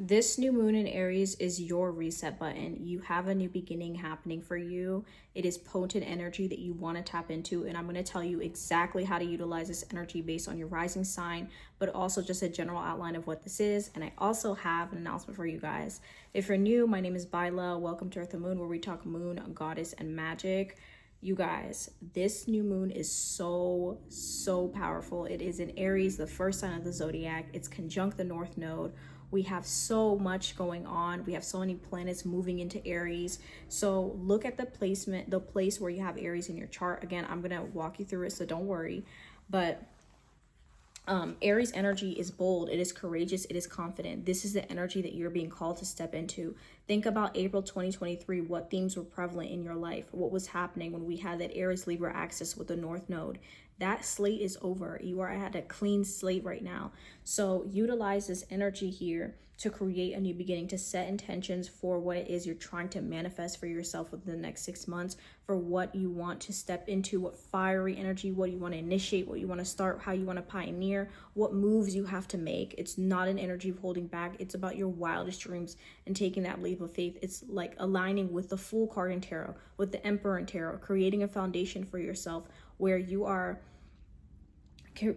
This new moon in Aries is your reset button. You have a new beginning happening for you. It is potent energy that you want to tap into, and I'm going to tell you exactly how to utilize this energy based on your rising sign, but also just a general outline of what this is. And I also have an announcement for you guys. If you're new, my name is Byla. Welcome to Earth and Moon, where we talk moon, goddess, and magic. You guys, this new moon is so powerful. It is in Aries, the first sign of the zodiac. It's conjunct the North Node. We have so much going on. We have so many planets moving into Aries. So look at the placement, the place where you have Aries in your chart. Again, I'm going to walk you through it, so don't worry. But Aries energy is bold, it is courageous, it is confident. This is the energy that you're being called to step into. Think about April 2023, what themes were prevalent in your life, what was happening when we had that Aries Libra axis with the North Node. That slate is over. You are at a clean slate right now. So utilize this energy here to create a new beginning, to set intentions for what it is you're trying to manifest for yourself within the next 6 months, for what you want to step into, what fiery energy, what you want to initiate, what you want to start, how you want to pioneer, what moves you have to make. It's not an energy of holding back. It's about your wildest dreams and taking that leap of faith. It's like aligning with the Fool card in tarot, with the Emperor in tarot, creating a foundation for yourself where you are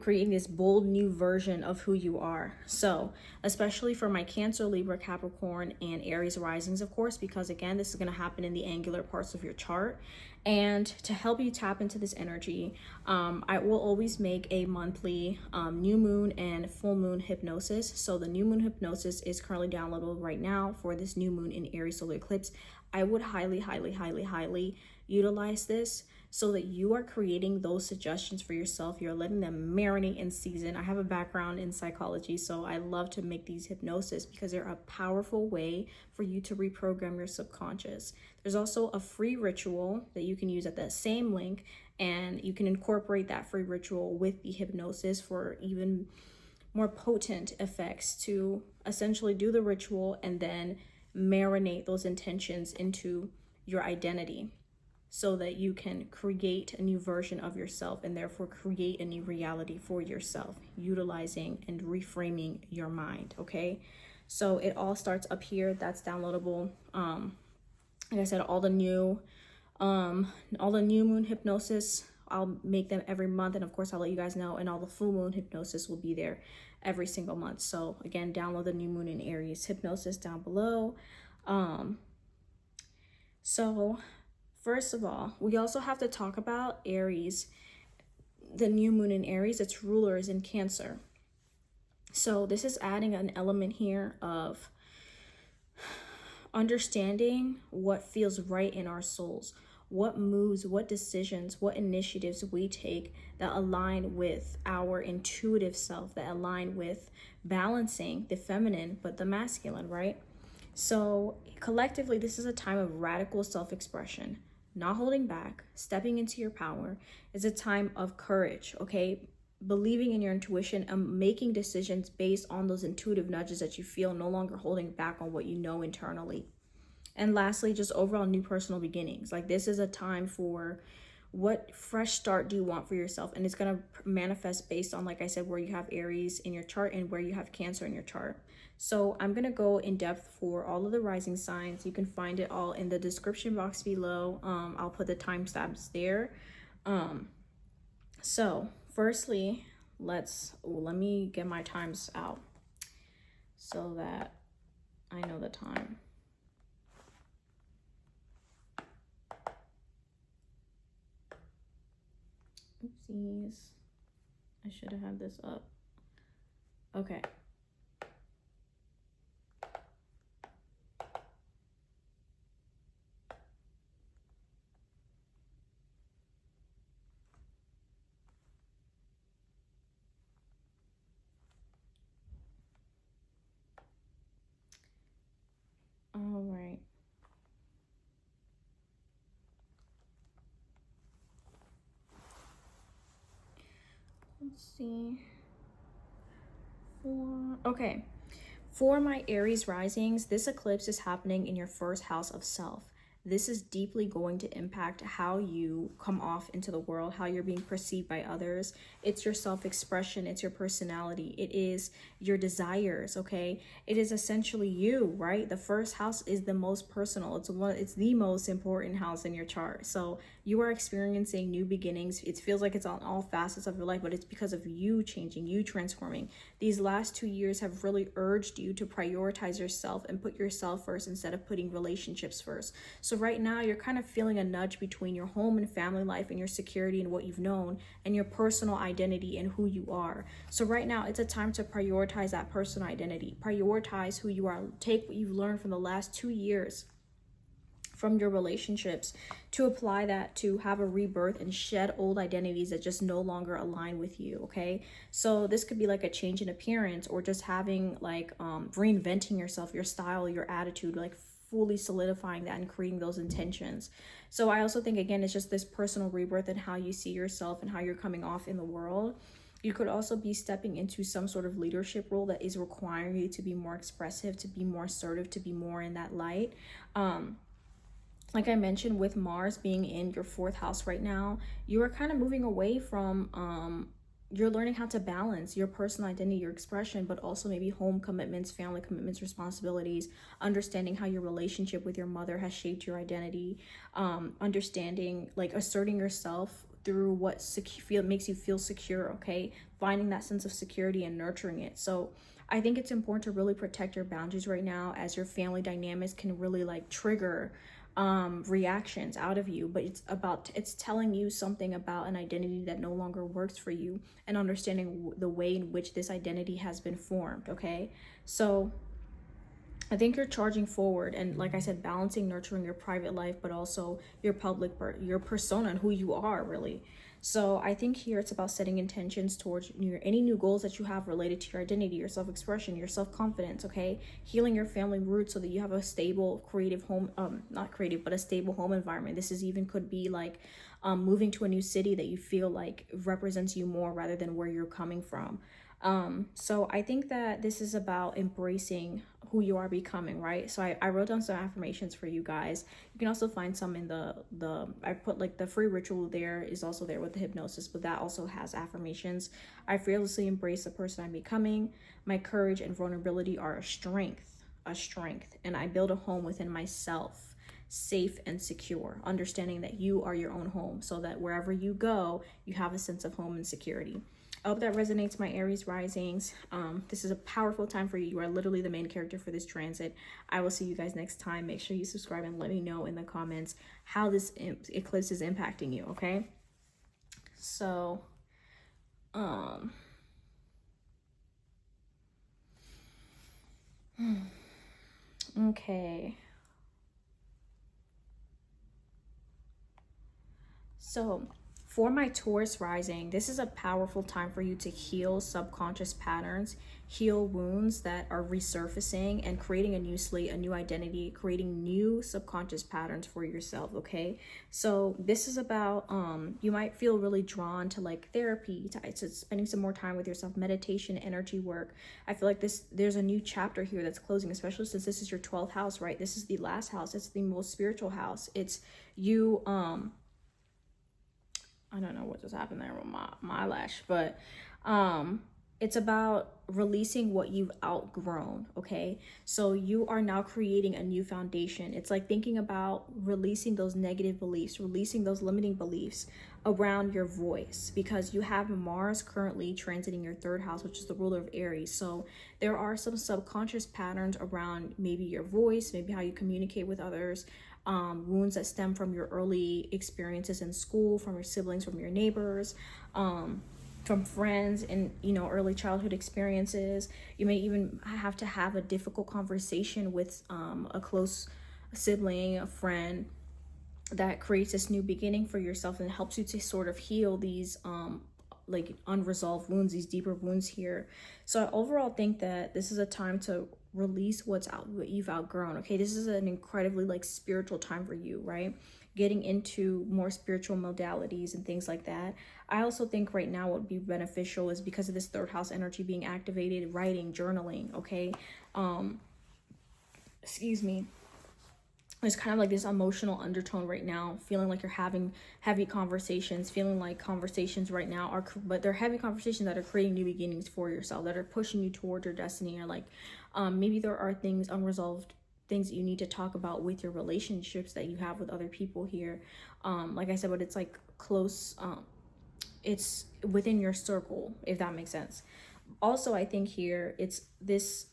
creating this bold new version of who you are. So especially for my Cancer, Libra, Capricorn, and Aries risings, of course, because again, this is going to happen in the angular parts of your chart. And to help you tap into this energy, I will always make a monthly new moon and full moon hypnosis. So the new moon hypnosis is currently downloadable right now for this new moon in Aries solar eclipse. I would highly utilize this so that you are creating those suggestions for yourself. You're letting them marinate in season. I have a background in psychology, so I love to make these hypnosis because they're a powerful way for you to reprogram your subconscious. There's also a free ritual that you can use at that same link, and you can incorporate that free ritual with the hypnosis for even more potent effects, to essentially do the ritual and then marinate those intentions into your identity, so that you can create a new version of yourself and therefore create a new reality for yourself, utilizing and reframing your mind. Okay, so it all starts up here. That's downloadable. Like I said, all the new moon hypnosis, I'll make them every month, and of course I'll let you guys know, and all the full moon hypnosis will be there every single month. So again, download the new moon in Aries hypnosis down below. So first of all, we also have to talk about Aries. The new moon in Aries, its ruler is in Cancer. So this is adding an element here of understanding what feels right in our souls, what moves, what decisions, what initiatives we take that align with our intuitive self, that align with balancing the feminine but the masculine, right? So collectively, this is a time of radical self-expression, not holding back, stepping into your power. Is a time of courage, okay? Believing in your intuition and making decisions based on those intuitive nudges that you feel, no longer holding back on what you know internally. And lastly, just overall new personal beginnings. Like, this is a time for what fresh start do you want for yourself? And it's going to manifest based on, like I said, where you have Aries in your chart and where you have Cancer in your chart. So I'm going to go in depth for all of the rising signs. You can find it all in the description box below. I'll put the timestamps there. So firstly, let me get my times out so that I know the time. Oopsies. I should have had this up. Okay. All right. Let's see. Okay. For my Aries risings, this eclipse is happening in your first house of self. this is deeply going to impact how you come off into the world, how you're being perceived by others. It's your self-expression, it's your personality, it is your desires, okay? It is essentially you, right? The first house is the most personal. It's the most important house in your chart. So you are experiencing new beginnings. It feels like it's on all facets of your life, but it's because of you changing, you transforming. These last 2 years have really urged you to prioritize yourself and put yourself first instead of putting relationships first. So right now you're kind of feeling a nudge between your home and family life and your security and what you've known and your personal identity and who you are. So right now it's a time to prioritize that personal identity, prioritize who you are, take what you've learned from the last 2 years from your relationships to apply that to have a rebirth and shed old identities that just no longer align with you, okay? So this could be like a change in appearance, or just having like reinventing yourself, your style, your attitude, like fully solidifying that and creating those intentions. So I also think, again, it's just this personal rebirth and how you see yourself and how you're coming off in the world. You could also be stepping into some sort of leadership role that is requiring you to be more expressive, to be more assertive, to be more in that light. Like I mentioned, with Mars being in your 4th house right now, you are kind of moving away from, you're learning how to balance your personal identity, your expression, but also maybe home commitments, family commitments, responsibilities, understanding how your relationship with your mother has shaped your identity, understanding, like asserting yourself through what makes you feel secure, okay? Finding that sense of security and nurturing it. So I think it's important to really protect your boundaries right now, as your family dynamics can really like trigger reactions out of you, but it's telling you something about an identity that no longer works for you, and understanding the way in which this identity has been formed, okay? So I think you're charging forward, and like I said, balancing, nurturing your private life, but also your public, your persona and who you are really. So I think here it's about setting intentions towards any new goals that you have related to your identity, your self-expression, your self-confidence, okay? Healing your family roots so that you have a stable, creative home, not creative, but a stable home environment. This is even could be like moving to a new city that you feel like represents you more rather than where you're coming from. So I think that this is about embracing who you are becoming, right? So I wrote down some affirmations for you guys. You can also find some in I put like the free ritual there is also there with the hypnosis, but that also has affirmations. I fearlessly embrace the person I'm becoming. My courage and vulnerability are a strength, and I build a home within myself, safe and secure, understanding that you are your own home, so that wherever you go, you have a sense of home and security. I hope that resonates, my Aries risings. This is a powerful time for you. You are literally the main character for this transit. I will see you guys next time. Make sure you subscribe and let me know in the comments how this eclipse is impacting you, okay? So, okay. So for my Taurus rising, this is a powerful time for you to heal subconscious patterns, heal wounds that are resurfacing, and creating a new slate, a new identity, creating new subconscious patterns for yourself, okay? So this is about, you might feel really drawn to like therapy, to spending some more time with yourself, meditation, energy work. I feel like there's a new chapter here that's closing, especially since this is your 12th house, right? This is the last house. It's the most spiritual house. It's you, I don't know what just happened there with my eyelash, but it's about releasing what you've outgrown, okay? So you are now creating a new foundation. It's like thinking about releasing those negative beliefs, releasing those limiting beliefs around your voice, because you have Mars currently transiting your 3rd house, which is the ruler of Aries. So there are some subconscious patterns around maybe your voice, maybe how you communicate with others, wounds that stem from your early experiences in school, from your siblings, from your neighbors, from friends, and early childhood experiences. You may even have to have a difficult conversation with a close sibling, a friend, that creates this new beginning for yourself and helps you to sort of heal these like unresolved wounds, these deeper wounds here. So I overall think that this is a time to release what you've outgrown, okay? This is an incredibly like spiritual time for you, right? Getting into more spiritual modalities and things like that. I also think right now what would be beneficial is, because of this 3rd house energy being activated, writing, journaling, okay? Excuse me. there's kind of like this emotional undertone right now, feeling like you're having heavy conversations, feeling like conversations right now are, but they're heavy conversations that are creating new beginnings for yourself, that are pushing you toward your destiny. Or like maybe there are things, unresolved things that you need to talk about with your relationships that you have with other people here. Like I said, but it's like close, it's within your circle, if that makes sense. Also, I think here it's this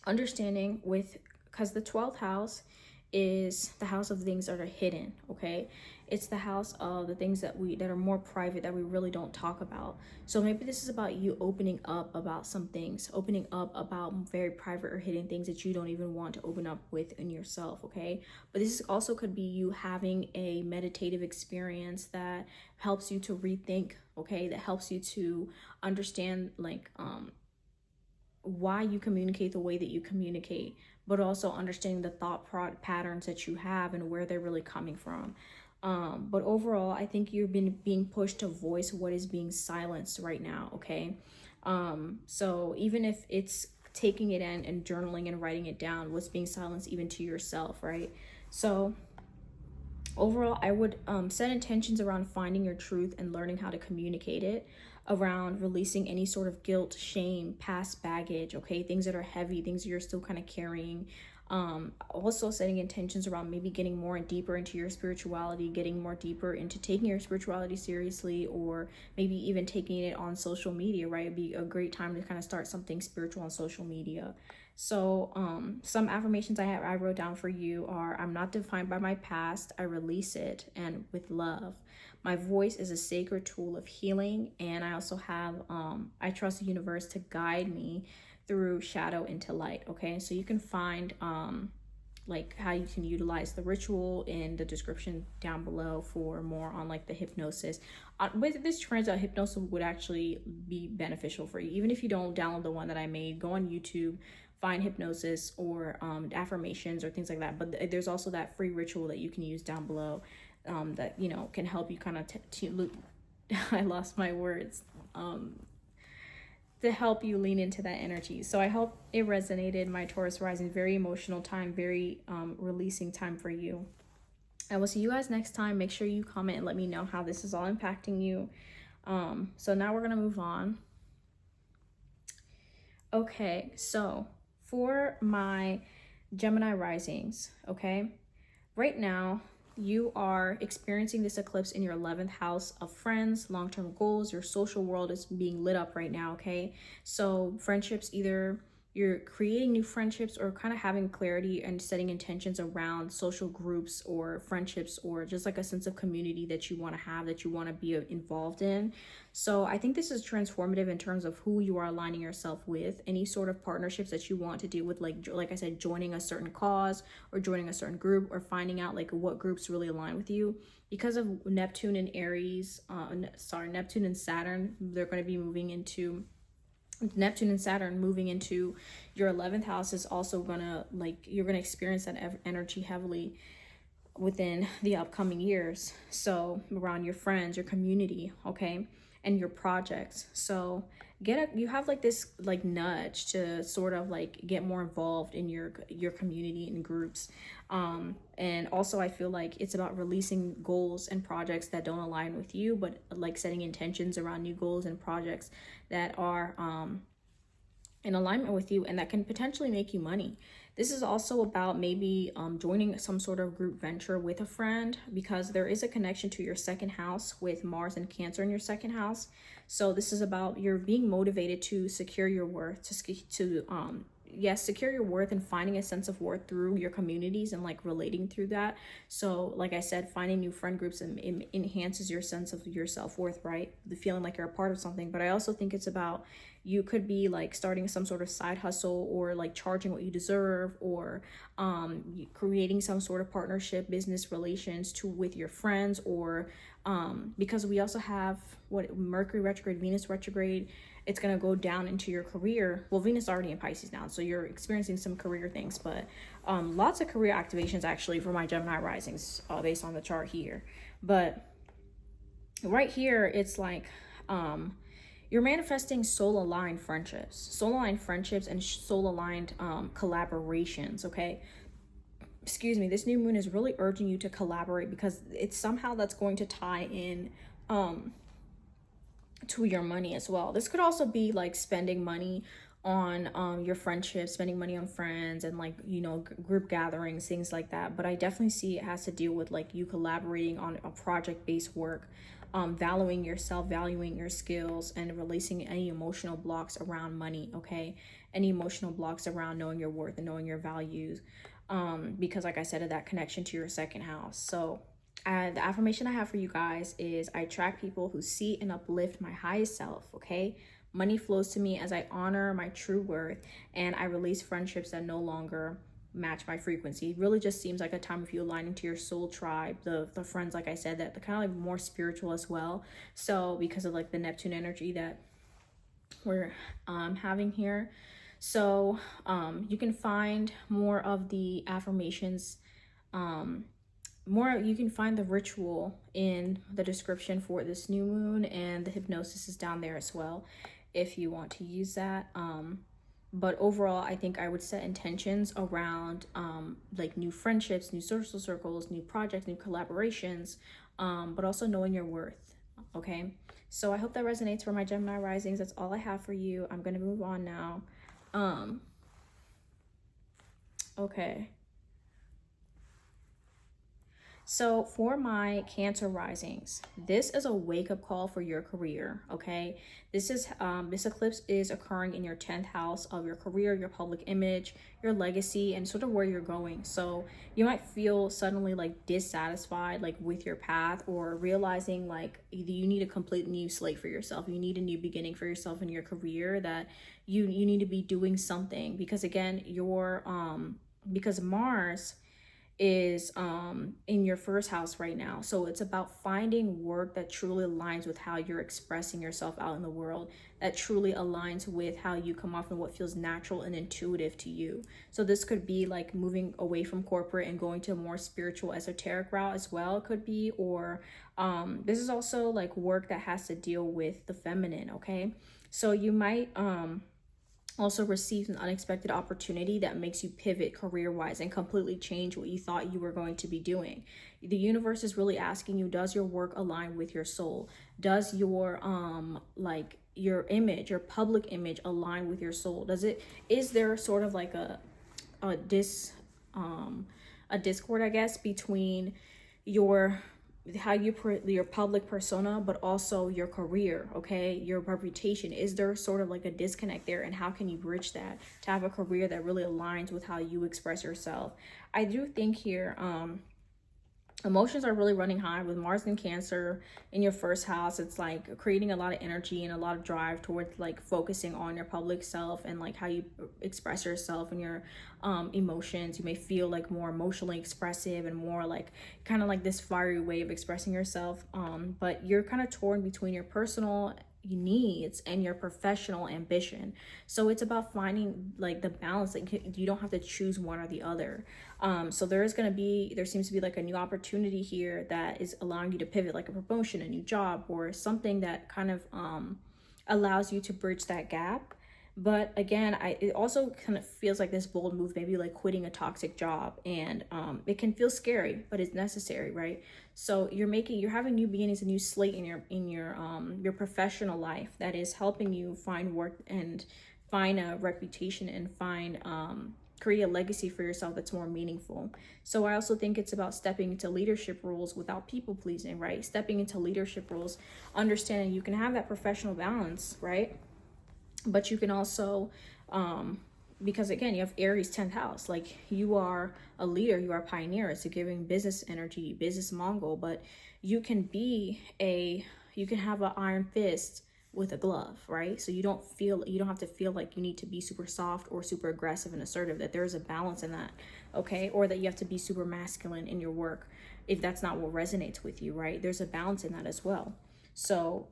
understanding with, because the 12th house is the house of things that are hidden, okay? It's the house of the things that are more private, that we really don't talk about. So maybe this is about you opening up about some things, opening up about very private or hidden things that you don't even want to open up with in yourself, okay? But this also could be you having a meditative experience that helps you to rethink, okay? That helps you to understand like why you communicate the way that you communicate, but also understanding the thought patterns that you have and where they're really coming from. But overall, I think you've been being pushed to voice what is being silenced right now, okay? So even if it's taking it in and journaling and writing it down, what's being silenced even to yourself, right? So overall, I would set intentions around finding your truth and learning how to communicate it, around releasing any sort of guilt, shame, past baggage, okay? Things that are heavy, things you're still kind of carrying. Also setting intentions around maybe getting more and deeper into your spirituality, getting more deeper into taking your spirituality seriously, or maybe even taking it on social media, right? It'd be a great time to kind of start something spiritual on social media. So some affirmations I wrote down for you are: I'm not defined by my past, I release it, and with love. My voice is a sacred tool of healing. And I also have I trust the universe to guide me through shadow into light, okay? So you can find like how you can utilize the ritual in the description down below for more on like the hypnosis. With this, turns out hypnosis would actually be beneficial for you. Even if you don't download the one that I made, go on YouTube, find hypnosis or affirmations or things like that. But there's also that free ritual that you can use down below that, you know, can help you kind of I lost my words. To help you lean into that energy. So I hope it resonated, my Taurus rising. Very emotional time, very releasing time for you. I will see you guys next time. Make sure you comment and let me know how this is all impacting you. So now we're gonna move on. Okay, so for my Gemini risings, okay, right now you are experiencing this eclipse in your 11th house of friends, long-term goals. Your social world is being lit up right now, okay? So friendships, either you're creating new friendships or kind of having clarity and setting intentions around social groups or friendships, or just like a sense of community that you want to have, that you want to be involved in. So I think this is transformative in terms of who you are aligning yourself with, any sort of partnerships that you want to do with, like I said, joining a certain cause or joining a certain group, or finding out like what groups really align with you. Because of Neptune and Aries, Neptune and Saturn, they're going to be moving into Neptune and Saturn moving into your 11th house is also gonna, like, you're gonna experience that energy heavily within the upcoming years. So around your friends, your community, okay, and your projects. So you have like this like nudge to sort of like get more involved in your community and groups. And also I feel like it's about releasing goals and projects that don't align with you, but like setting intentions around new goals and projects that are in alignment with you and that can potentially make you money. This is also about maybe joining some sort of group venture with a friend, because there is a connection to your second house with Mars and Cancer in your second house. So this is about you're being motivated to secure your worth, secure your worth and finding a sense of worth through your communities and like relating through that. So like I said, finding new friend groups enhances your sense of your self-worth, right? The feeling like you're a part of something. But I also think it's about, you could be like starting some sort of side hustle, or like charging what you deserve, or creating some sort of partnership, business relations with your friends, or because we also have Mercury retrograde, Venus retrograde. It's going to go down into your career. Well, Venus is already in Pisces now, so you're experiencing some career things, but lots of career activations actually for my Gemini risings based on the chart here. But right here, it's like you're manifesting soul-aligned friendships and soul-aligned collaborations, okay? excuse me, this new moon is really urging you to collaborate, because it's somehow that's going to tie in to your money as well. This could also be like spending money on your friendships, spending money on friends, and like, you know, group gatherings, things like that. But I definitely see it has to deal with like you collaborating on a project-based work, valuing yourself, valuing your skills, and releasing any emotional blocks around money. Okay, any emotional blocks around knowing your worth and knowing your values, because like I said, of that connection to your second house. So the affirmation I have for you guys is, I attract people who see and uplift my highest self. Okay, money flows to me as I honor my true worth, and I release friendships that no longer match my frequency. It really just seems like a time of you aligning to your soul tribe, the friends, like I said, that the kind of like more spiritual as well. So because of like the Neptune energy that we're having here. So you can find more of the affirmations, you can find the ritual in the description for this new moon, and the hypnosis is down there as well if you want to use that. But overall, I think I would set intentions around like new friendships, new social circles, new projects, new collaborations, but also knowing your worth. Okay, so I hope that resonates for my Gemini risings. That's all I have for you. I'm gonna move on now. Okay, so for my Cancer risings, this is a wake-up call for your career. Okay, this eclipse is occurring in your 10th house of your career, your public image, your legacy, and sort of where you're going. So you might feel suddenly like dissatisfied like with your path, or realizing like either you need a complete new slate for yourself, you need a new beginning for yourself in your career, that you need to be doing something, because again, because Mars is in your first house right now. So it's about finding work that truly aligns with how you're expressing yourself out in the world, that truly aligns with how you come off and what feels natural and intuitive to you. So this could be like moving away from corporate and going to a more spiritual, esoteric route as well, it could be. Or this is also like work that has to deal with the feminine. Okay, so you might also receive an unexpected opportunity that makes you pivot career-wise and completely change what you thought you were going to be doing. The universe is really asking you, does your work align with your soul? Does your like your image, your public image, align with your soul? Is there sort of like a discord, I guess, between your public persona, but also your career, okay, your reputation? Is there sort of like a disconnect there, and how can you bridge that to have a career that really aligns with how you express yourself? I do think here emotions are really running high with Mars in Cancer in your first house. It's like creating a lot of energy and a lot of drive towards like focusing on your public self and like how you express yourself and your emotions. You may feel like more emotionally expressive and more like kind of like this fiery way of expressing yourself, but you're kind of torn between your personal needs and your professional ambition. So it's about finding like the balance. Like you don't have to choose one or the other. So there seems to be like a new opportunity here that is allowing you to pivot, like a promotion, a new job, or something that kind of allows you to bridge that gap. But again, it also kind of feels like this bold move, maybe like quitting a toxic job, and it can feel scary, but it's necessary, right? So you're having new beginnings, a new slate in your professional life that is helping you find work and find a reputation and find create a legacy for yourself that's more meaningful. So I also think it's about stepping into leadership roles without people pleasing, right? Stepping into leadership roles, understanding you can have that professional balance, right? But you can also, because again, you have Aries 10th house, like you are a leader, you are a pioneer. It's a giving business energy, business Mongol, but you can have an iron fist with a glove, right? So you don't have to feel like you need to be super soft or super aggressive and assertive, that there's a balance in that, okay? Or that you have to be super masculine in your work if that's not what resonates with you, right? There's a balance in that as well. So,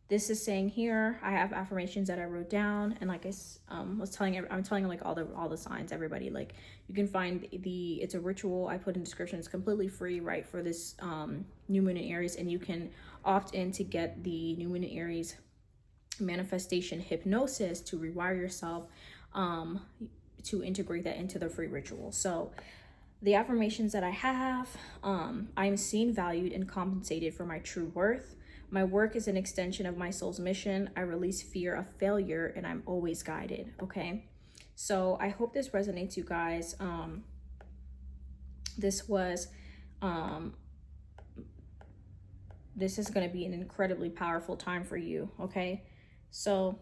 this is saying here, I have affirmations that I wrote down, and like I'm telling like all the signs, everybody, like you can find it's a ritual I put in the description. It's completely free, right, for this new moon in Aries, and you can opt in to get the new moon in Aries manifestation hypnosis to rewire yourself, to integrate that into the free ritual. So The affirmations that I have, I'm seen, valued, and compensated for my true worth. My work is an extension of my soul's mission. I release fear of failure and I'm always guided. Okay, so I hope this resonates, you guys. This is going to be an incredibly powerful time for you. Okay, so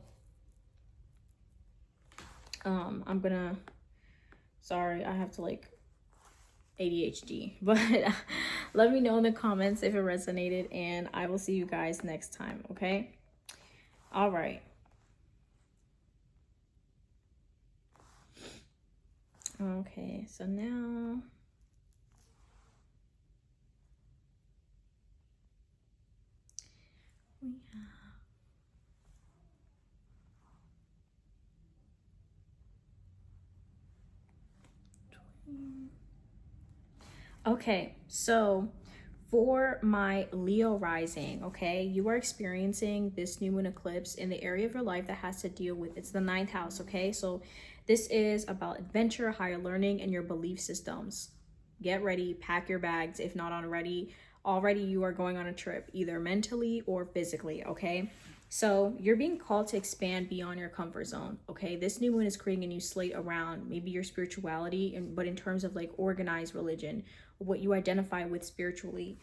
I'm gonna, sorry, I have to like ADHD, but let me know in the comments if it resonated, and I will see you guys next time. Okay, all right. Okay, so now we have okay, so for my Leo rising, okay, you are experiencing this new moon eclipse in the area of your life that has to deal with, it's the 9th house, okay? So this is about adventure, higher learning, and your belief systems. Get ready, pack your bags if not already you are going on a trip, either mentally or physically, okay? So you're being called to expand beyond your comfort zone, okay? This new moon is creating a new slate around maybe your spirituality, but in terms of like organized religion, what you identify with spiritually.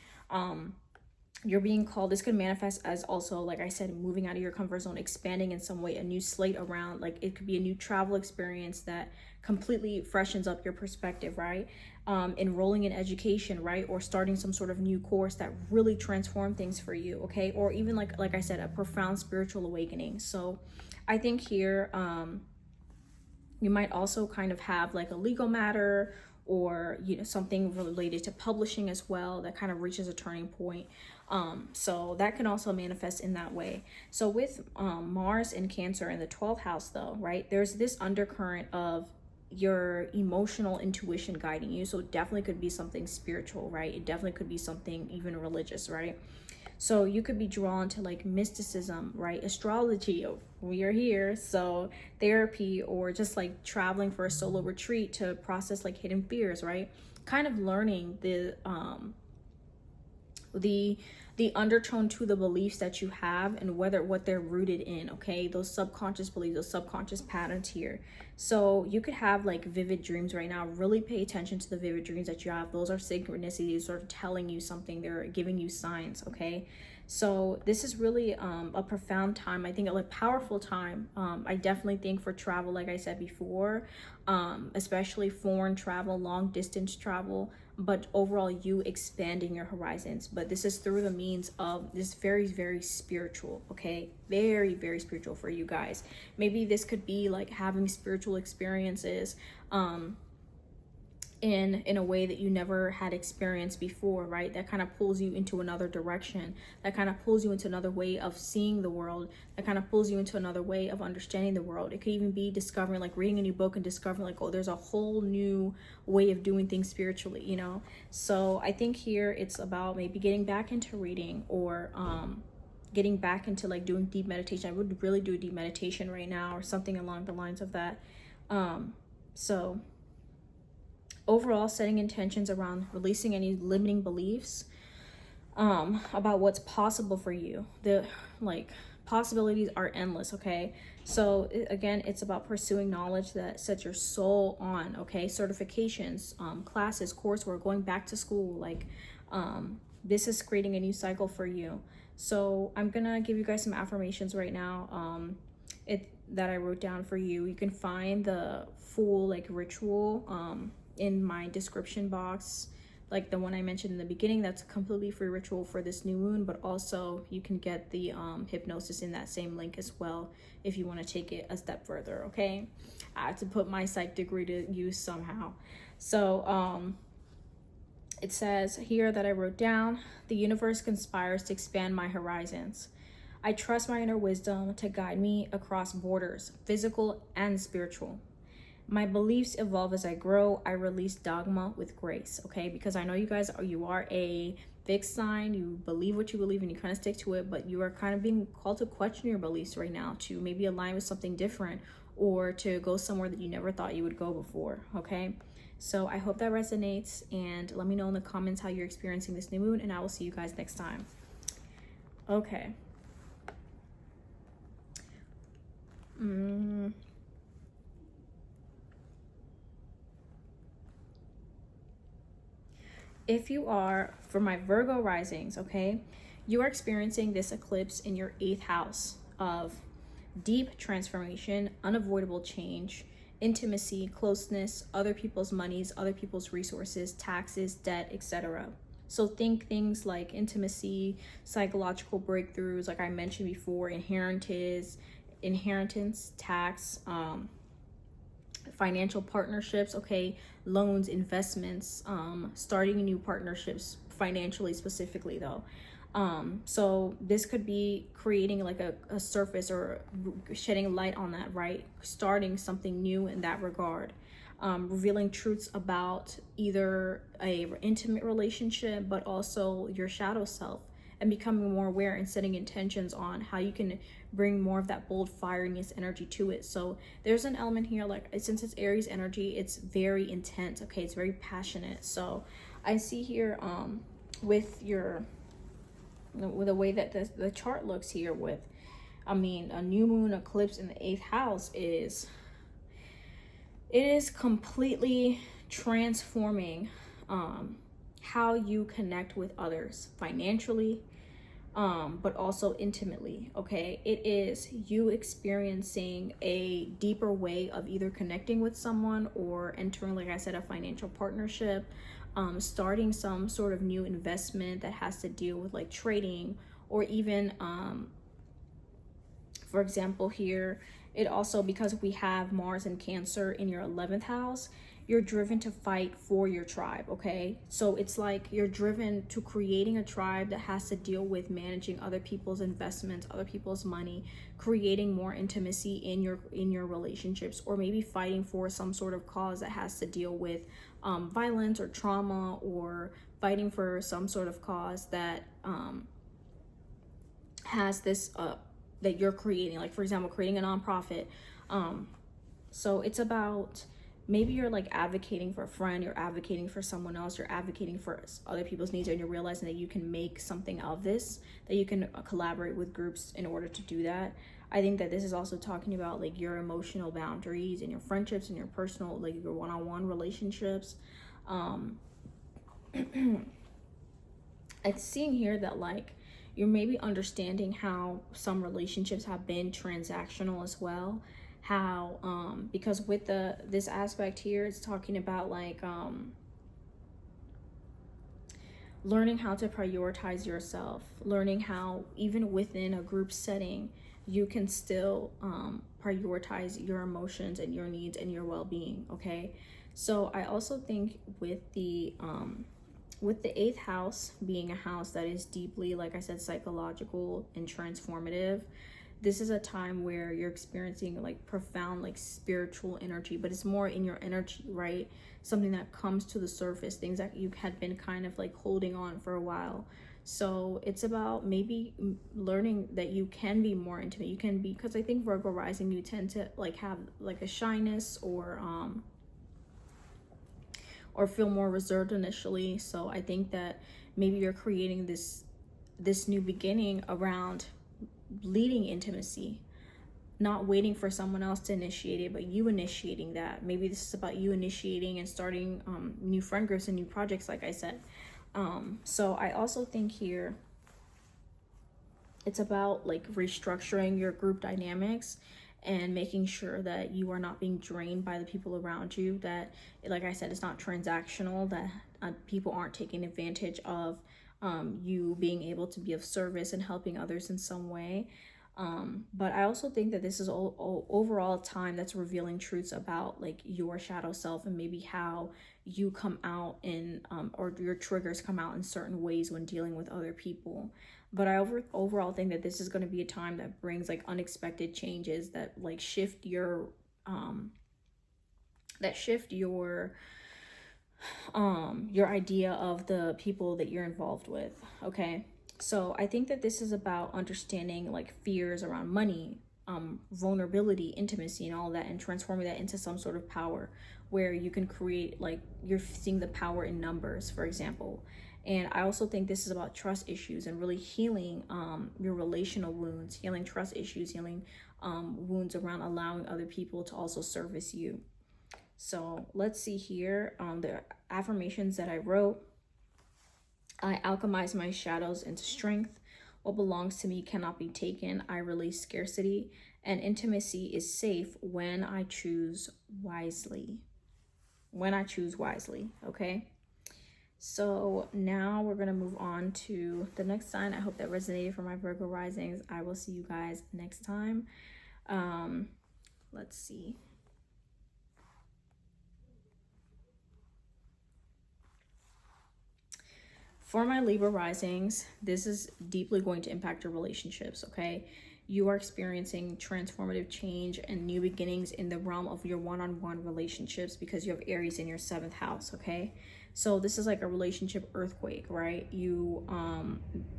You're being called, this could manifest as also, like I said, moving out of your comfort zone, expanding in some way, a new slate around, like it could be a new travel experience that completely freshens up your perspective, right? Enrolling in education, right? Or starting some sort of new course that really transform things for you, okay? Or even like I said, a profound spiritual awakening. So I think here, you might also kind of have like a legal matter, or you know, something related to publishing as well that kind of reaches a turning point. So that can also manifest in that way. So with Mars and Cancer in the 12th house though, right, there's this undercurrent of your emotional intuition guiding you. So it definitely could be something spiritual, right? It definitely could be something even religious, right? So you could be drawn to like mysticism, right? Astrology, we are here. So therapy, or just like traveling for a solo retreat to process like hidden fears, right? Kind of learning the undertone to the beliefs that you have and what they're rooted in, okay? Those subconscious beliefs, those subconscious patterns here. So you could have like vivid dreams right now. Really pay attention to the vivid dreams that you have. Those are synchronicities, sort of telling you something. They're giving you signs, okay? So this is really a profound time. I think a powerful time. I definitely think for travel, like I said before, especially foreign travel, long distance travel, but overall you expanding your horizons. But this is through the means of this very, very spiritual, okay? Very, very spiritual for you guys. Maybe this could be like having spiritual experiences in a way that you never had experienced before, right? That kind of pulls you into another direction, that kind of pulls you into another way of seeing the world, that kind of pulls you into another way of understanding the world. It could even be discovering, like reading a new book and discovering like, oh, there's a whole new way of doing things spiritually, you know? So I think here it's about maybe getting back into reading, or getting back into like doing deep meditation. I would really do deep meditation right now, or something along the lines of that. So overall, setting intentions around releasing any limiting beliefs about what's possible for you. The possibilities are endless, okay? So again, it's about pursuing knowledge that sets your soul on, okay? Certifications, classes, coursework, going back to school, this is creating a new cycle for you. So I'm gonna give you guys some affirmations right now that I wrote down for you. You can find the full ritual in my description box, like the one I mentioned in the beginning. That's a completely free ritual for this new moon, but also you can get the hypnosis in that same link as well if you want to take it a step further, okay? I have to put my psych degree to use somehow. So it says here that I wrote down, the universe conspires to expand my horizons. I trust my inner wisdom to guide me across borders, physical and spiritual. My beliefs evolve as I grow. I release dogma with grace, okay? Because I know you guys you are a fixed sign. You believe what you believe and you kind of stick to it, but you are kind of being called to question your beliefs right now, to maybe align with something different, or to go somewhere that you never thought you would go before, okay? So I hope that resonates, and let me know in the comments how you're experiencing this new moon, and I will see you guys next time. Okay. If you are, for my Virgo risings, okay, you are experiencing this eclipse in your 8th house of deep transformation, unavoidable change, intimacy, closeness, other people's monies, other people's resources, taxes, debt, etc. So think things like intimacy, psychological breakthroughs, like I mentioned before, inheritance, tax, financial partnerships, okay, loans, investments, starting new partnerships financially specifically though. So this could be creating like a surface or shedding light on that, right? Starting something new in that regard. Revealing truths about either a intimate relationship, but also your shadow self, and becoming more aware and setting intentions on how you can bring more of that bold fieriness energy to it. So there's an element here, like since it's Aries energy, it's very intense, okay? It's very passionate. So I see here with the way that the chart looks here with, I mean, a new moon eclipse in the 8th house it is completely transforming how you connect with others financially, but also intimately, okay? It is you experiencing a deeper way of either connecting with someone or entering, like I said, a financial partnership, starting some sort of new investment that has to deal with like trading, or even, for example here, it also, because we have Mars and Cancer in your 11th house, you're driven to fight for your tribe, okay? So it's like you're driven to creating a tribe that has to deal with managing other people's investments, other people's money, creating more intimacy in your relationships, or maybe fighting for some sort of cause that has to deal with violence or trauma, or fighting for some sort of cause that has this that you're creating, like for example creating a nonprofit. So it's about, maybe you're like advocating for a friend, you're advocating for someone else, you're advocating for other people's needs, and you're realizing that you can make something of this, that you can collaborate with groups in order to do that. I think that this is also talking about like your emotional boundaries and your friendships and your personal, like your one-on-one relationships. It's seeing here that like you're maybe understanding how some relationships have been transactional as well. How because with this aspect here, it's talking about like learning how to prioritize yourself, learning how even within a group setting you can still prioritize your emotions and your needs and your well-being, okay? So I also think with the 8th house being a house that is deeply, like I said, psychological and transformative, this is a time where you're experiencing like profound like spiritual energy, but it's more in your energy, right? Something that comes to the surface, things that you had been kind of like holding on for a while. So it's about maybe learning that you can be more intimate. You can be, because I think Virgo rising, you tend to like have like a shyness or feel more reserved initially. So I think that maybe you're creating this new beginning around leading intimacy, not waiting for someone else to initiate it, but you initiating that. Maybe this is about you initiating and starting new friend groups and new projects, like I said. So I also think here it's about like restructuring your group dynamics and making sure that you are not being drained by the people around you, that, like I said, it's not transactional, that people aren't taking advantage of you being able to be of service and helping others in some way. But I also think that this is overall a time that's revealing truths about like your shadow self, and maybe how you come out in or your triggers come out in certain ways when dealing with other people. But I overall think that this is going to be a time that brings like unexpected changes that like shift your idea of the people that you're involved with, okay? So I think that this is about understanding like fears around money, vulnerability, intimacy, and all that, and transforming that into some sort of power where you can create, like, you're seeing the power in numbers, for example. And I also think this is about trust issues and really healing your relational wounds, healing trust issues, healing wounds around allowing other people to also service you. So let's see here. The affirmations that I wrote: I alchemize my shadows into strength. What belongs to me cannot be taken. I release scarcity, and intimacy is safe when I choose wisely. When I choose wisely, okay? So now we're going to move on to the next sign. I hope that resonated for my Virgo risings. I will see you guys next time. Let's see. For my Libra risings, this is deeply going to impact your relationships, okay? You are experiencing transformative change and new beginnings in the realm of your one-on-one relationships because you have Aries in your 7th house, okay? So this is like a relationship earthquake, right? You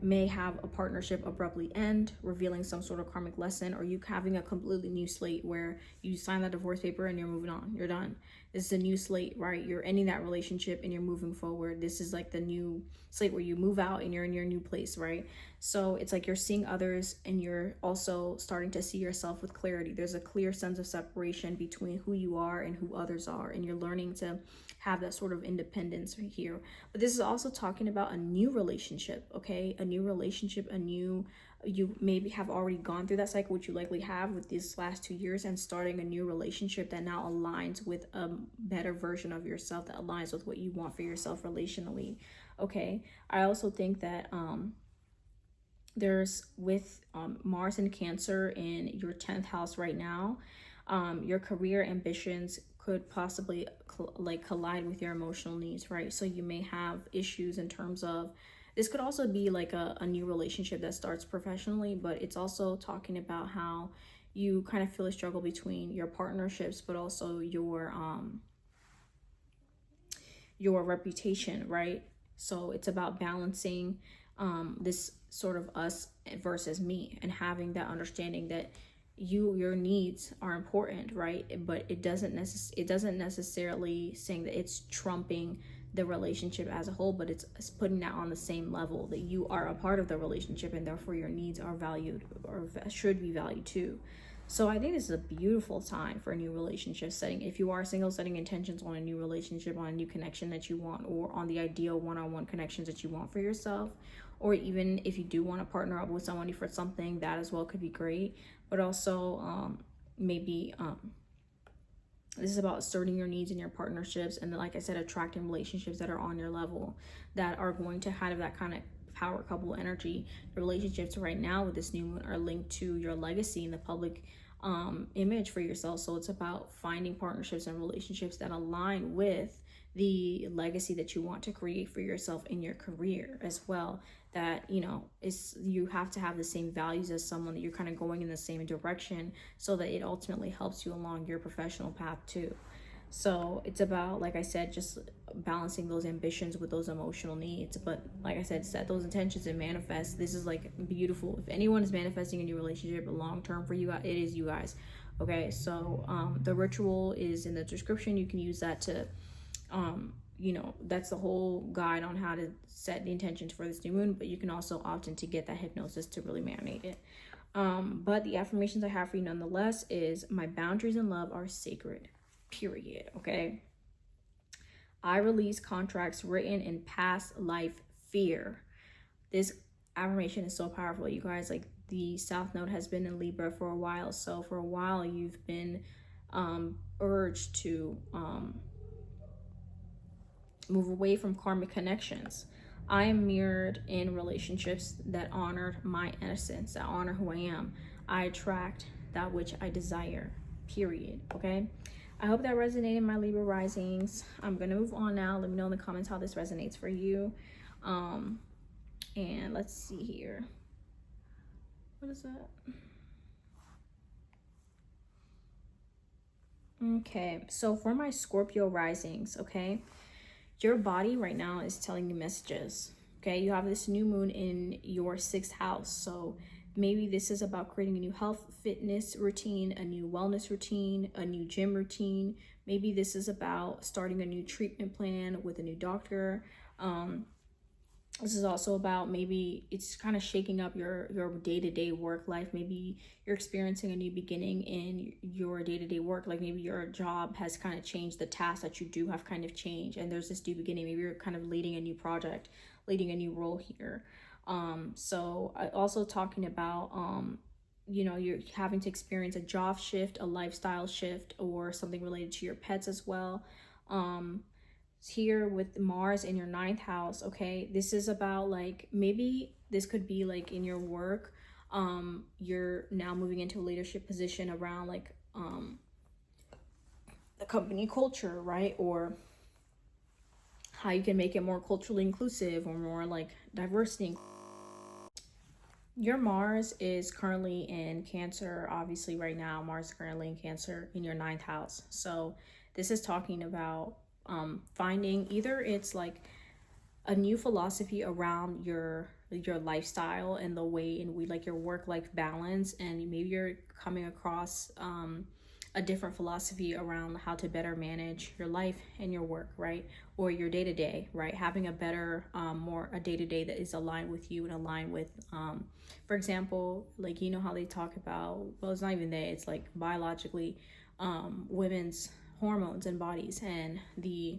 may have a partnership abruptly end, revealing some sort of karmic lesson, or you having a completely new slate where you sign that divorce paper and you're moving on, you're done. This is a new slate, right? You're ending that relationship and you're moving forward. This is like the new slate where you move out and you're in your new place, right? So it's like you're seeing others and you're also starting to see yourself with clarity. There's a clear sense of separation between who you are and who others are, and you're learning to have that sort of independence right here. But this is also talking about a new relationship, okay? A new relationship, you maybe have already gone through that cycle, which you likely have with these last 2 years, and starting a new relationship that now aligns with a better version of yourself, that aligns with what you want for yourself relationally, okay? I also think that there's with Mars and Cancer in your 10th house right now, your career ambitions could possibly collide with your emotional needs, right? So you may have issues in terms of, this could also be like a new relationship that starts professionally, but it's also talking about how you kind of feel a struggle between your partnerships, but also your reputation, right? So it's about balancing this sort of us versus me, and having that understanding that your needs are important, right? But it doesn't necessarily saying that it's trumping the relationship as a whole, but it's putting that on the same level, that you are a part of the relationship and therefore your needs are valued, or should be valued too. So I think this is a beautiful time for a new relationship setting. If you are single, setting intentions on a new relationship, on a new connection that you want, or on the ideal one-on-one connections that you want for yourself. Or even if you do want to partner up with somebody for something, that as well could be great. But also maybe this is about asserting your needs in your partnerships, and then, like I said, attracting relationships that are on your level, that are going to have that kind of power couple energy. The relationships right now with this new moon are linked to your legacy and the public image for yourself. So it's about finding partnerships and relationships that align with the legacy that you want to create for yourself in your career as well. That, you know, you have to have the same values as someone, that you're kind of going in the same direction, so that it ultimately helps you along your professional path too. So it's about, like I said, just balancing those ambitions with those emotional needs. But like I said, set those intentions and manifest. This is like beautiful. If anyone is manifesting a new relationship long term for you guys, it is you guys. Okay, so the ritual is in the description. You can use that to you know, that's the whole guide on how to set the intentions for this new moon, but you can also opt in to get that hypnosis to really marinate it. But the affirmations I have for you nonetheless is: my boundaries in love are sacred, period. Okay, I release contracts written in past life fear. This affirmation is so powerful, you guys. Like, the South Node has been in Libra for a while, so for a while you've been urged to move away from karmic connections. I am mirrored in relationships that honor my innocence, that honor who I am. I attract that which I desire, period. Okay, I hope that resonated, my Libra risings. I'm gonna move on now. Let me know in the comments how this resonates for you. And let's see here, what is that? Okay, so for my Scorpio risings, okay, your body right now is telling you messages. Okay, you have this new moon in your 6th house, so maybe this is about creating a new health fitness routine, a new wellness routine, a new gym routine. Maybe this is about starting a new treatment plan with a new doctor. This is also about, maybe it's kind of shaking up your day-to-day work life. Maybe you're experiencing a new beginning in your day-to-day work. Like maybe your job has kind of changed, the tasks that you do have kind of changed, and there's this new beginning. Maybe you're kind of leading a new project, leading a new role here. So also talking about you know, you're having to experience a job shift, a lifestyle shift, or something related to your pets as well. Here with Mars in your 9th house, okay, this is about, like, maybe this could be like in your work, you're now moving into a leadership position around like the company culture, right? Or how you can make it more culturally inclusive or more like diversity. Your Mars is currently in Cancer. Obviously right now Mars is currently in Cancer in your 9th house. So this is talking about finding, either it's like a new philosophy around your lifestyle and the way in we like your work-life balance, and maybe you're coming across a different philosophy around how to better manage your life and your work, right? Or your day-to-day, right? Having a better more a day-to-day that is aligned with you and aligned with for example, like, you know how they talk about, well, it's not even they, it's like biologically women's hormones and bodies and the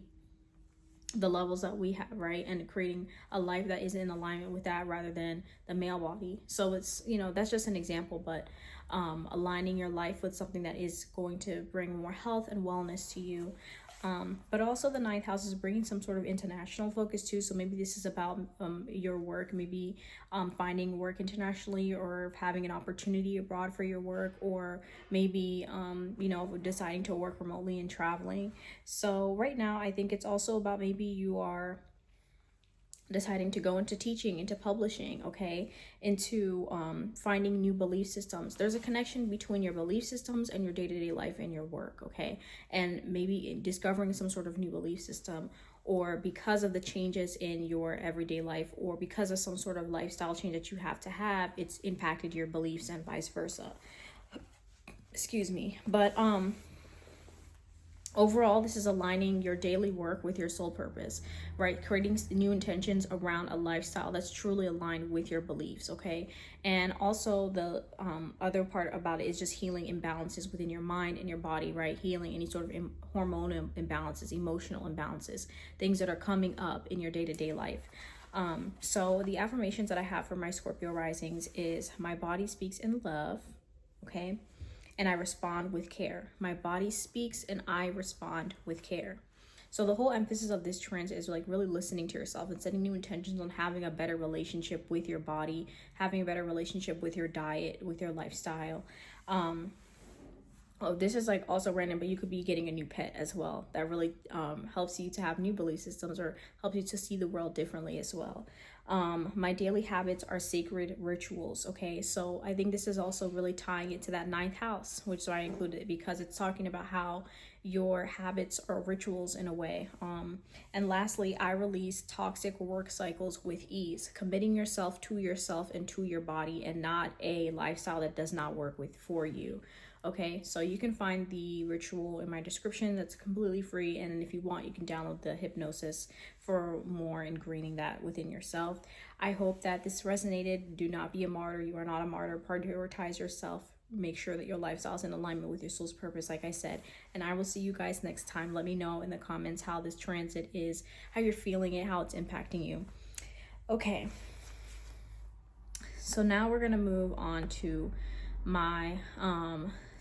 levels that we have, right? And creating a life that is in alignment with that rather than the male body. So it's, you know, that's just an example, but aligning your life with something that is going to bring more health and wellness to you. But also the 9th house is bringing some sort of international focus too. So maybe this is about your work, maybe finding work internationally, or having an opportunity abroad for your work, or maybe, you know, deciding to work remotely and traveling. So right now, I think it's also about, maybe you are deciding to go into teaching, into publishing, okay, into finding new belief systems. There's a connection between your belief systems and your day-to-day life and your work, okay, and maybe discovering some sort of new belief system, or because of the changes in your everyday life, or because of some sort of lifestyle change that you have to have, it's impacted your beliefs and vice versa. Excuse me. But overall, this is aligning your daily work with your soul purpose, right? Creating new intentions around a lifestyle that's truly aligned with your beliefs, okay? And also the other part about it is just healing imbalances within your mind and your body, right? Healing any sort of hormonal imbalances, emotional imbalances, things that are coming up in your day-to-day life. So the affirmations that I have for my Scorpio risings is, my body speaks in love, okay? And I respond with care. My body speaks and I respond with care. So the whole emphasis of this transit is like really listening to yourself and setting new intentions on having a better relationship with your body, having a better relationship with your diet, with your lifestyle. Oh, this is like also random, but you could be getting a new pet as well. That really helps you to have new belief systems, or helps you to see the world differently as well. My daily habits are sacred rituals, okay? So I think this is also really tying it to that 9th house, which I included it because it's talking about how your habits are rituals in a way. And lastly, I release toxic work cycles with ease, committing yourself and to your body, and not a lifestyle that does not work for you. Okay, so you can find the ritual in my description. That's completely free, and if you want, you can download the hypnosis for more ingraining that within yourself. I hope that this resonated. Do not be a martyr. You are not a martyr. Prioritize yourself. Make sure that your lifestyle is in alignment with your soul's purpose, like I said. And I will see you guys next time. Let me know in the comments how this transit is, how you're feeling it, how it's impacting you. Okay, so now we're gonna move on to my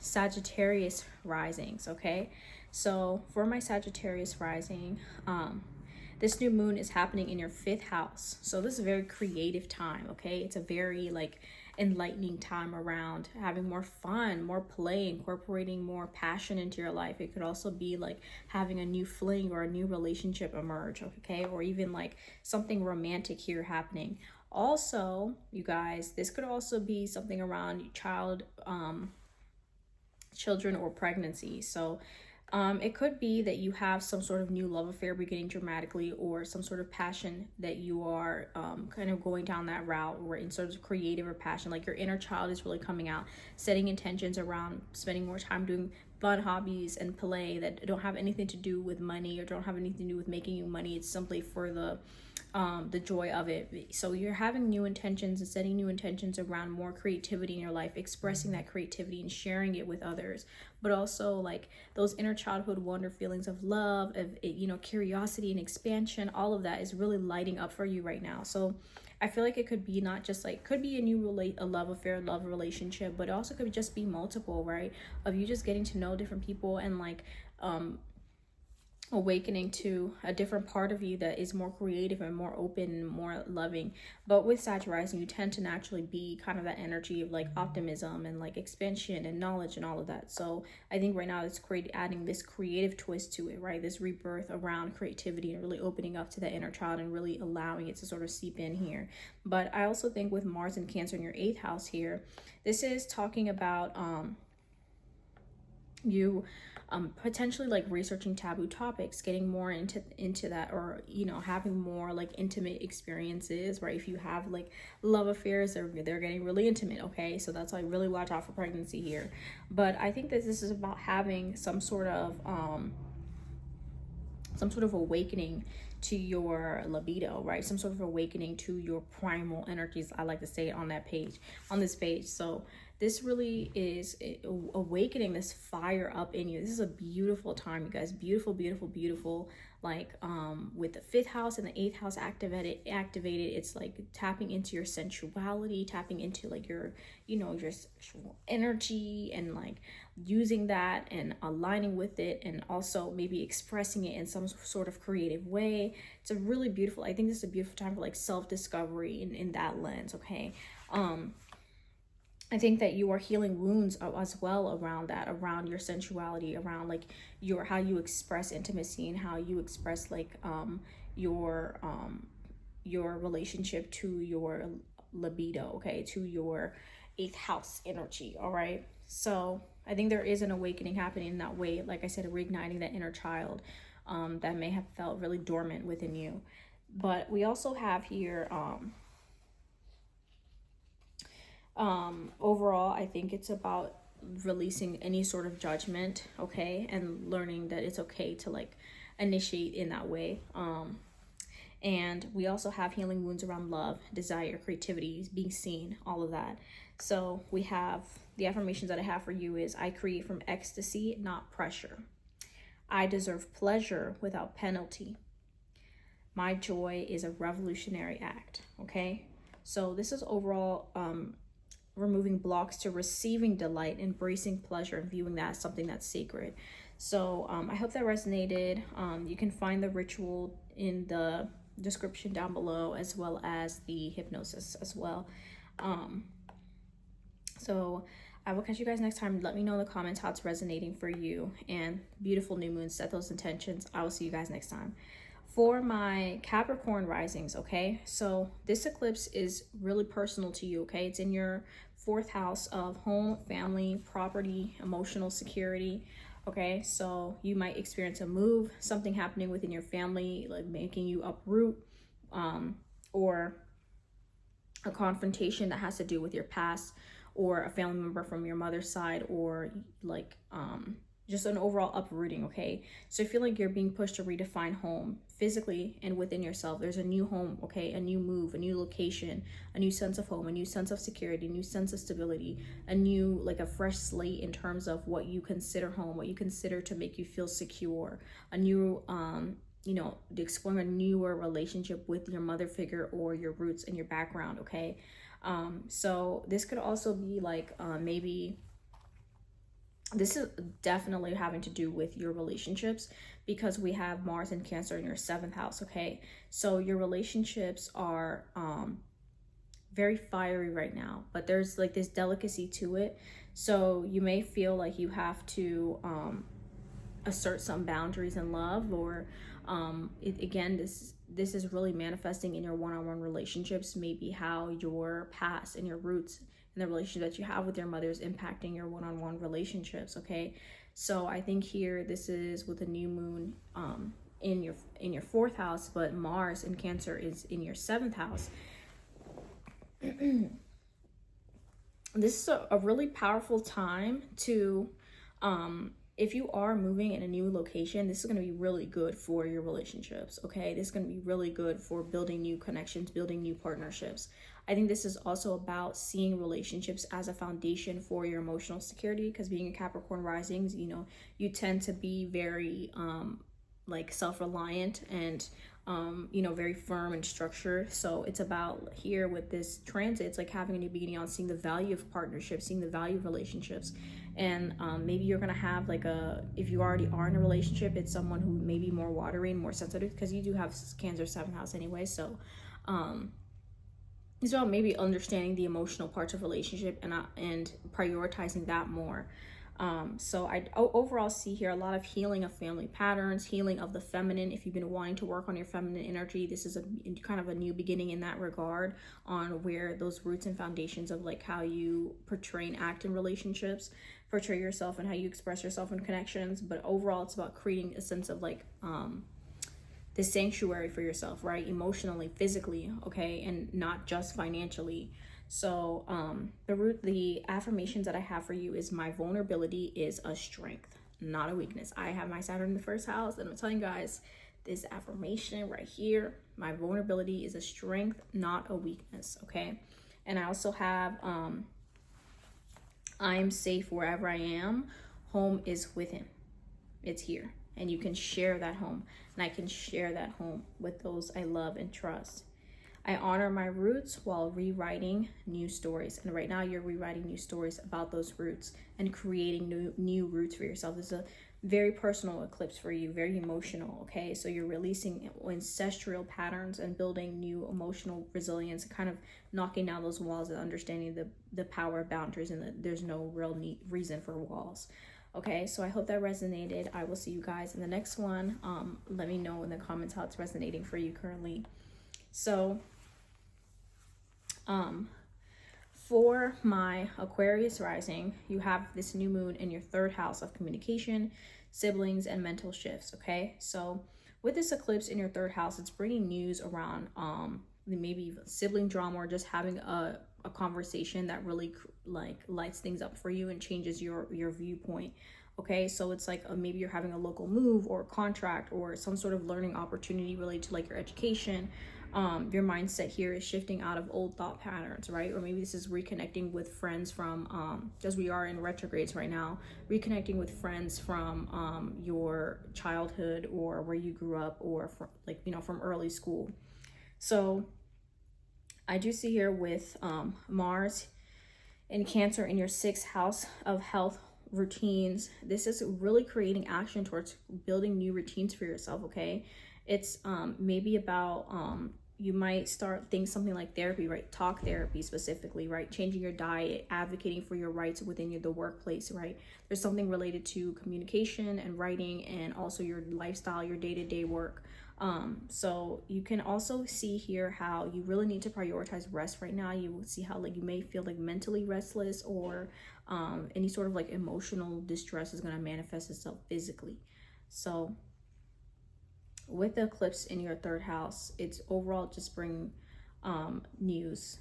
Sagittarius risings, okay? So for my Sagittarius rising, this new moon is happening in your 5th house. So this is a very creative time, okay? It's a very like enlightening time around having more fun, more play, incorporating more passion into your life. It could also be like having a new fling or a new relationship emerge, okay? Or even like something romantic here happening. Also, you guys, this could also be something around children or pregnancy. So It could be that you have some sort of new love affair beginning dramatically, or some sort of passion that you are kind of going down that route, or in sort of creative or passion, like your inner child is really coming out, setting intentions around spending more time doing fun hobbies and play that don't have anything to do with money, or don't have anything to do with making you money. It's simply for the joy of it. So you're having new intentions and setting new intentions around more creativity in your life, expressing that creativity and sharing it with others, but also like those inner childhood wonder feelings of love, of, you know, curiosity and expansion. All of that is really lighting up for you right now. So I feel like it could be not just like, could be a love affair, love relationship, but it also could just be multiple, right? Of you just getting to know different people and like awakening to a different part of you that is more creative and more open and more loving. But with Sag rising, you tend to naturally be kind of that energy of like optimism and like expansion and knowledge and all of that. So I think right now it's adding this creative twist to it, right? This rebirth around creativity and really opening up to that inner child and really allowing it to sort of seep in here. But I also think with Mars and Cancer in your 8th house here, this is talking about you potentially like researching taboo topics, getting more into that, or you know, having more like intimate experiences, right? If you have like love affairs, they're getting really intimate, okay? So that's why really watch out for pregnancy here. But I think that this is about having some sort of awakening to your libido, right? Some sort of awakening to your primal energies, I like to say it on this page. So this really is awakening this fire up in you. This is a beautiful time, you guys. Beautiful, beautiful, beautiful. Like with the 5th house and the 8th house activated, it's like tapping into your sensuality, tapping into like your, you know, your sexual energy, and like using that and aligning with it, and also maybe expressing it in some sort of creative way. It's a really beautiful, I think this is a beautiful time for like self-discovery in that lens, okay? I think that you are healing wounds as well around that, around your sensuality, around like how you express intimacy, and how you express like your relationship to your libido, okay, to your 8th house energy. All right, so I think there is an awakening happening in that way, like I said, reigniting that inner child that may have felt really dormant within you. But we also have here overall, I think it's about releasing any sort of judgment, okay, and learning that it's okay to like initiate in that way. And we also have healing wounds around love, desire, creativity, being seen, all of that. So we have the affirmations that I have for you is: I create from ecstasy, not pressure. I deserve pleasure without penalty. My joy is a revolutionary act, okay? So this is overall removing blocks to receiving delight, embracing pleasure, and viewing that as something that's sacred. So I hope that resonated. You can find the ritual in the description down below, as well as the hypnosis as well. So I will catch you guys next time. Let me know in the comments how it's resonating for you. And beautiful new moon, set those intentions. I will see you guys next time. For my Capricorn risings, okay, so this eclipse is really personal to you, okay? It's in your 4th house of home, family, property, emotional security, okay? So you might experience a move, something happening within your family, like making you uproot, or a confrontation that has to do with your past, or a family member from your mother's side, or like just an overall uprooting, okay? So I feel like you're being pushed to redefine home physically and within yourself. There's a new home, okay? A new move, a new location, a new sense of home, a new sense of security, a new sense of stability, a new, like a fresh slate in terms of what you consider home, what you consider to make you feel secure, a new, you know, exploring a newer relationship with your mother figure or your roots and your background, okay? So this could also be like maybe this is definitely having to do with your relationships, because we have Mars and Cancer in your 7th house, okay? So your relationships are very fiery right now, but there's like this delicacy to it. So you may feel like you have to assert some boundaries in love, or again, this is really manifesting in your one-on-one relationships, maybe how your past and your roots and the relationship that you have with your mother is impacting your one-on-one relationships, okay? So I think here this is with a new moon in your fourth house, but Mars in Cancer is in your seventh house. This is a really powerful time to if you are moving in a new location, this is going to be really good for your relationships. Okay, this is going to be really good for building new connections, building new partnerships. I think this is also about seeing relationships as a foundation for your emotional security, because being a Capricorn risings, you know, you tend to be very like self-reliant and you know, very firm and structured. So it's about here with this transit, it's like having a new beginning on seeing the value of partnerships, seeing the value of relationships. And maybe you're gonna have like if you already are in a relationship, it's someone who may be more watery and more sensitive, because you do have Cancer 7th house anyway. So it's about maybe understanding the emotional parts of relationship and prioritizing that more. So I overall see here a lot of healing of family patterns, healing of the feminine. If you've been wanting to work on your feminine energy, this is a kind of a new beginning in that regard, on where those roots and foundations of like how you portray and act in relationships, portray yourself, and how you express yourself in connections. But overall, it's about creating a sense of like the sanctuary for yourself, right? Emotionally, physically, okay, and not just financially. So the affirmations that I have for you is my vulnerability is a strength, not a weakness. I have my Saturn in the first house, and I'm telling you guys this affirmation right here, my vulnerability is a strength, not a weakness, okay? And I also have I'm safe wherever I am. Home is with him. It's here. And you can share that home. And I can share that home with those I love and trust. I honor my roots while rewriting new stories. And right now you're rewriting new stories about those roots and creating new roots for yourself. This is a very personal eclipse for you, very emotional, okay? So you're releasing ancestral patterns and building new emotional resilience, kind of knocking down those walls and understanding the power of boundaries, and that there's no real reason for walls. Okay, so I hope that resonated. I will see you guys in the next one. Let me know in the comments how it's resonating for you currently. So for my Aquarius rising, you have this new moon in your third house of communication, siblings, and mental shifts. Okay, so with this eclipse in your third house, it's bringing news around maybe even sibling drama, or just having a conversation that really like lights things up for you and changes your viewpoint. Okay, so it's like maybe you're having a local move or contract or some sort of learning opportunity related to like your education. Your mindset here is shifting out of old thought patterns, right? Or maybe this is reconnecting with friends from as we are in retrogrades right now, reconnecting with friends from your childhood or where you grew up, or from, like, you know, from early school. So I do see here with Mars in Cancer in your 6th house of health, routines, this is really creating action towards building new routines for yourself. Okay, it's maybe about you might start something like therapy, right? Talk therapy specifically, right? Changing your diet, advocating for your rights within the workplace, right? There's something related to communication and writing, and also your lifestyle, your day-to-day work. So you can also see here how you really need to prioritize rest right now. You will see how like you may feel like mentally restless, or any sort of like emotional distress is going to manifest itself physically. So with the eclipse in your third house, it's overall just bringing news.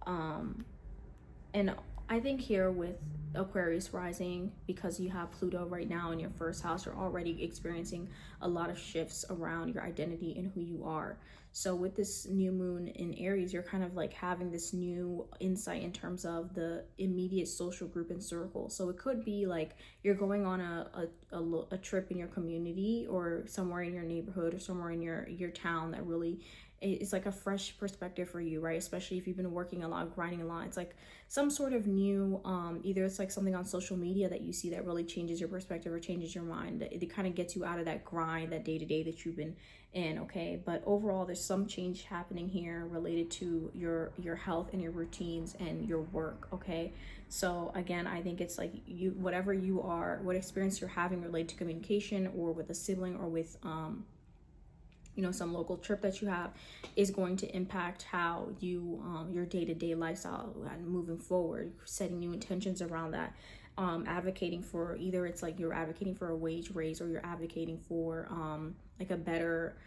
And I think here with Aquarius rising, because you have Pluto right now in your first house, you're already experiencing a lot of shifts around your identity and who you are. So with this new moon in Aries, you're kind of like having this new insight in terms of the immediate social group and circle. So it could be like you're going on a trip in your community, or somewhere in your neighborhood, or somewhere in your town that really, it's like a fresh perspective for you, right? Especially if you've been working a lot, grinding a lot. It's like some sort of new, either it's like something on social media that you see that really changes your perspective or changes your mind. It kind of gets you out of that grind, that day-to-day that you've been in, okay? But overall, there's some change happening here related to your health and your routines and your work, okay? So again, I think it's like whatever you are, what experience you're having related to communication, or with a sibling, or with you know, some local trip that you have, is going to impact how you your day-to-day lifestyle and moving forward, setting new intentions around that. advocating for, either it's like you're advocating for a wage raise, or you're advocating for like a better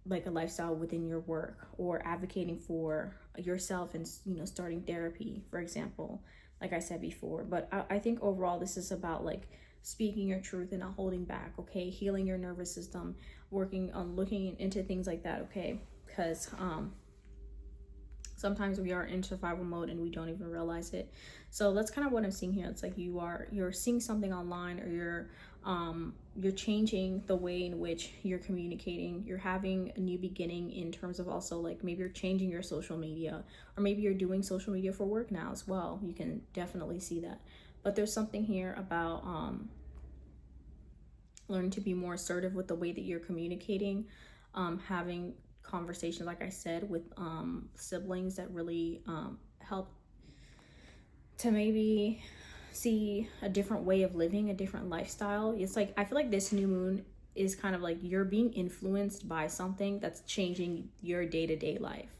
like a lifestyle within your work, or advocating for yourself and, you know, starting therapy, for example, like I said before. But I think overall this is about like speaking your truth and not holding back, okay? Healing your nervous system, working on looking into things like that, okay? Because sometimes we are in survival mode and we don't even realize it. So that's kind of what I'm seeing here. It's like you're seeing something online, or you're changing the way in which you're communicating. You're having a new beginning in terms of also like maybe you're changing your social media, or maybe you're doing social media for work now as well. You can definitely see that. But there's something here about learning to be more assertive with the way that you're communicating, having conversations, like I said, with siblings that really help to maybe see a different way of living, a different lifestyle. It's like, I feel like this new moon is kind of like you're being influenced by something that's changing your day-to-day life.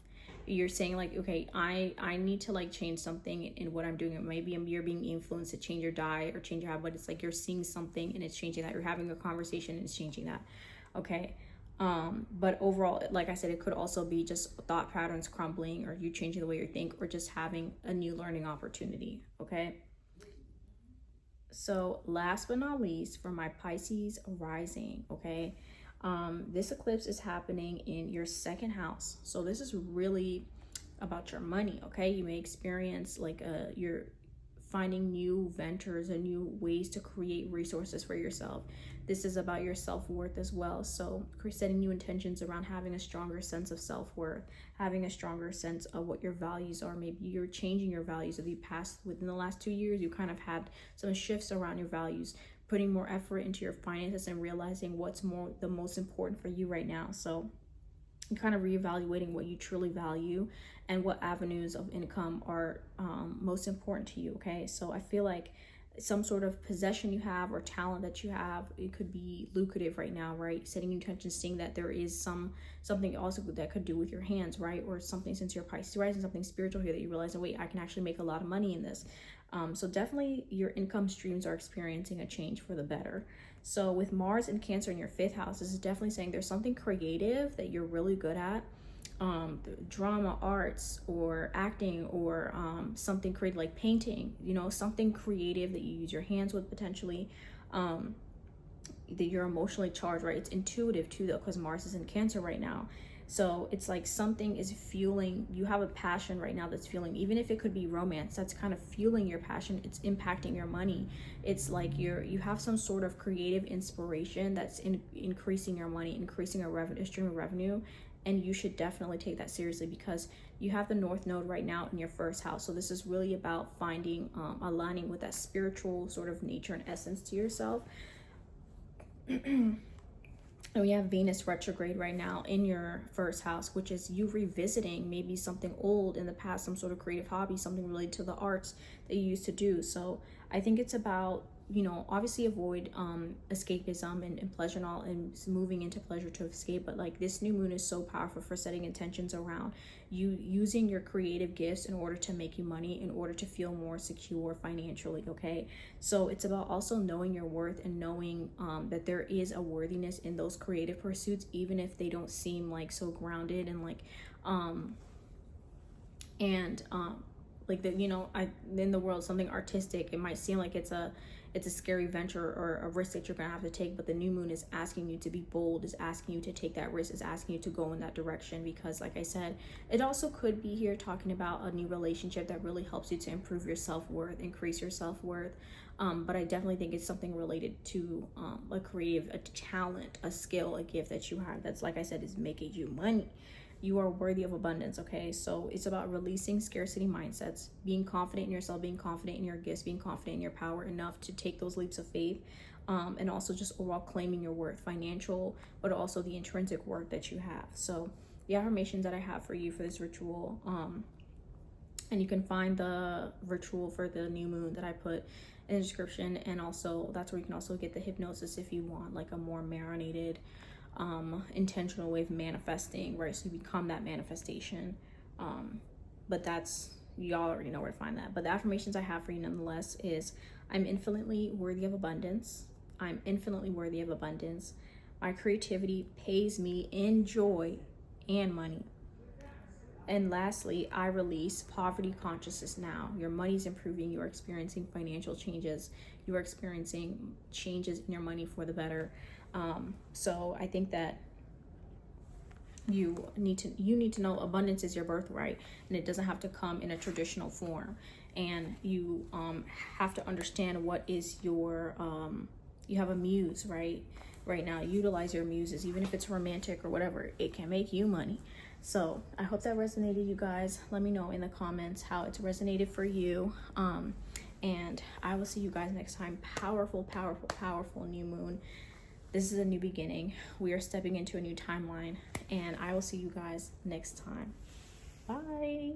You're saying like, okay, I need to like change something in what I'm doing. Maybe you're being influenced to change your diet or change your habit, but it's like you're seeing something and it's changing that. You're having a conversation and it's changing that, okay? But overall, like I said, it could also be just thought patterns crumbling, or you changing the way you think, or just having a new learning opportunity, okay? So last but not least, for my Pisces rising, okay? This eclipse is happening in your second house. So this is really about your money, okay? You may experience like you're finding new ventures and new ways to create resources for yourself. This is about your self-worth as well. So setting new intentions around having a stronger sense of self-worth, having a stronger sense of what your values are. Maybe you're changing your values. If you passed within the last 2 years, you kind of had some shifts around your values, putting more effort into your finances and realizing what's the most important for you right now. So you're kind of reevaluating what you truly value and what avenues of income are most important to you, okay? So I feel like some sort of possession you have or talent that you have, it could be lucrative right now, right? Setting intentions, seeing that there is something also that could do with your hands, right? Or something, since you're Pisces rising, something spiritual here that you realize, oh wait, I can actually make a lot of money in this. So definitely your income streams are experiencing a change for the better. So with Mars and Cancer in your 5th house, this is definitely saying there's something creative that you're really good at. Drama, arts, or acting, or something creative like painting, you know, something creative that you use your hands with potentially, that you're emotionally charged, right? It's intuitive too though, because Mars is in Cancer right now. So it's like something is fueling, you have a passion right now that's fueling, even if it could be romance, that's kind of fueling your passion. It's impacting your money. It's like you have some sort of creative inspiration that's increasing your money, increasing a stream of revenue. And you should definitely take that seriously, because you have the North Node right now in your 1st house. So this is really about finding, aligning with that spiritual sort of nature and essence to yourself. And we have Venus retrograde right now in your 1st house, which is you revisiting maybe something old in the past, some sort of creative hobby, something related to the arts that you used to do. So I think it's about, you know, obviously avoid escapism and pleasure and all, and moving into pleasure to escape. But like this new moon is so powerful for setting intentions around you using your creative gifts in order to make you money, in order to feel more secure financially, okay? So it's about also knowing your worth and knowing that there is a worthiness in those creative pursuits, even if they don't seem like so grounded and like that, you know, in the world, something artistic, it might seem like it's a scary venture or a risk that you're gonna have to take, but the new moon is asking you to be bold, is asking you to take that risk, is asking you to go in that direction. Because like I said, it also could be here talking about a new relationship that really helps you to improve your self-worth, increase your self-worth. But I definitely think it's something related to a creative, a talent, a skill, a gift that you have that's, like I said, is making you money. You are worthy of abundance, okay? So it's about releasing scarcity mindsets, being confident in yourself, being confident in your gifts, being confident in your power enough to take those leaps of faith, and also just overall claiming your worth, financial, but also the intrinsic worth that you have. So the affirmations that I have for you for this ritual, and you can find the ritual for the new moon that I put in the description, and also that's where you can also get the hypnosis if you want like a more marinated, intentional way of manifesting, right? So you become that manifestation. But that's y'all already know where to find that. But the affirmations I have for you nonetheless is, I'm infinitely worthy of abundance. I'm infinitely worthy of abundance. My creativity pays me in joy and money. And lastly, I release poverty consciousness now. Your money's improving. You're experiencing financial changes. You're experiencing changes in your money for the better. So I think that you need to know abundance is your birthright, and it doesn't have to come in a traditional form. And you have to understand what is your you have a muse, right now. Utilize your muses, even if it's romantic or whatever. It can make you money. So I hope that resonated, you guys. Let me know in the comments how it's resonated for you. And I will see you guys next time. Powerful, powerful, powerful new moon. This is a new beginning. We are stepping into a new timeline, and I will see you guys next time. Bye.